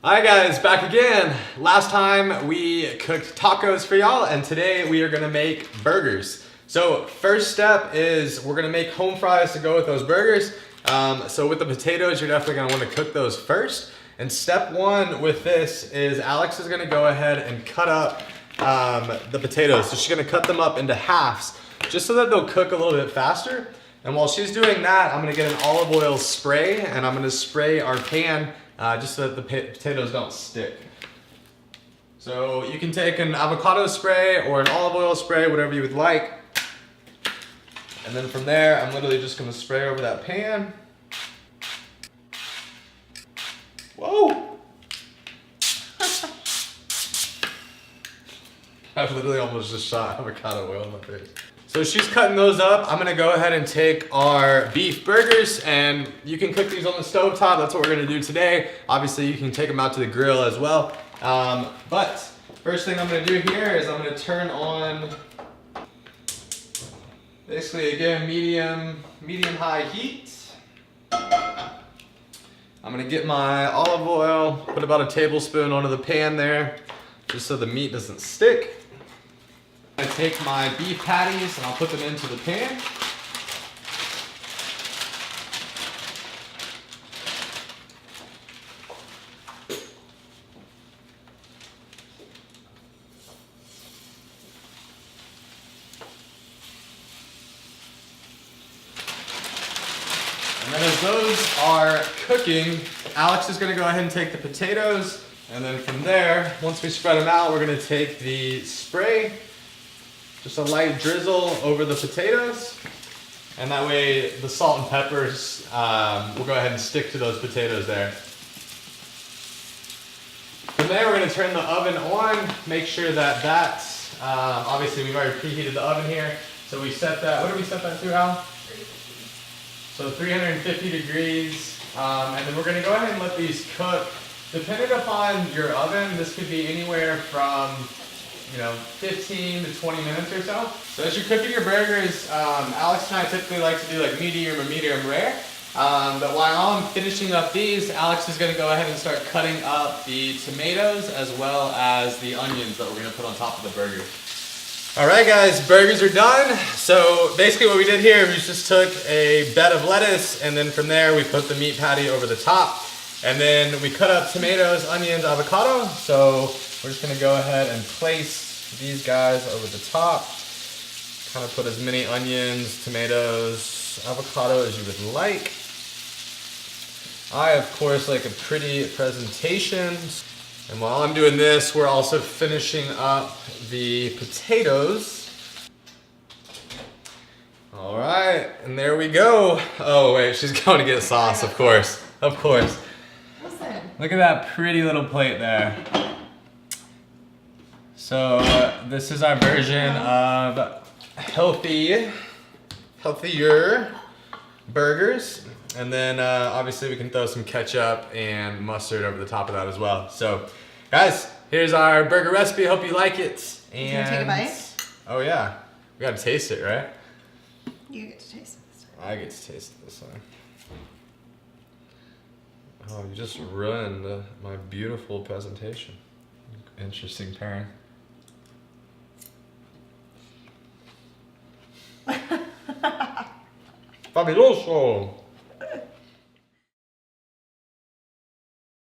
Hi guys, back again. Last time we cooked tacos for y'all, and today we are gonna make burgers. So first step is we're gonna make home fries to go with those burgers. So with the potatoes, you're definitely gonna wanna cook those first. And step one with this is Alex is gonna go ahead and cut up the potatoes. So she's gonna cut them up into halves, just so that they'll cook a little bit faster. And while she's doing that, I'm gonna get an olive oil spray, and I'm gonna spray our pan just so that the potatoes don't stick. So you can take an avocado spray or an olive oil spray, whatever you would like. And then from there, I'm literally just gonna spray over that pan. Whoa! I literally almost just shot avocado oil in my face. So she's cutting those up. I'm gonna go ahead and take our beef burgers, and you can cook these on the stovetop. That's what we're gonna do today. Obviously, you can take them out to the grill as well. But first thing I'm gonna do here is I'm gonna turn on, basically again, medium-high heat. I'm gonna get my olive oil, put about a tablespoon onto the pan there, just so the meat doesn't stick. I take my beef patties and I'll put them into the pan. And then as those are cooking, Alex is gonna go ahead and take the potatoes, and then from there, once we spread them out, we're gonna take the spray, just a light drizzle over the potatoes, and that way the salt and peppers will go ahead and stick to those potatoes there. From there, we're gonna turn the oven on, make sure that that's, obviously we've already preheated the oven here, so we set that, what did we set that to, Al? So 350 degrees, and then we're gonna go ahead and let these cook. Depending upon your oven, this could be anywhere from 15 to 20 minutes or so. So as you're cooking your burgers, Alex and I typically like to do like medium or medium rare. But while I'm finishing up these, Alex is gonna go ahead and start cutting up the tomatoes as well as the onions that we're gonna put on top of the burger. All right guys, burgers are done. So basically what we did here, we just took a bed of lettuce, and then from there we put the meat patty over the top. And then we cut up tomatoes, onions, avocado. So we're just gonna go ahead and place these guys over the top. Kind of put as many onions, tomatoes, avocado as you would like. I, of course, like a pretty presentation. And while I'm doing this, we're also finishing up the potatoes. All right, and there we go. Oh wait, she's going to get sauce, of course, of course. Look at that pretty little plate there. So this is our version of healthier burgers. And then obviously we can throw some ketchup and mustard over the top of that as well. So guys, here's our burger recipe. Hope you like it. And you gonna take a bite? Oh yeah, we gotta taste it, right? You get to taste it this time. I get to taste it this time. Oh, you just ruined my beautiful presentation. Interesting pairing. Fabuloso!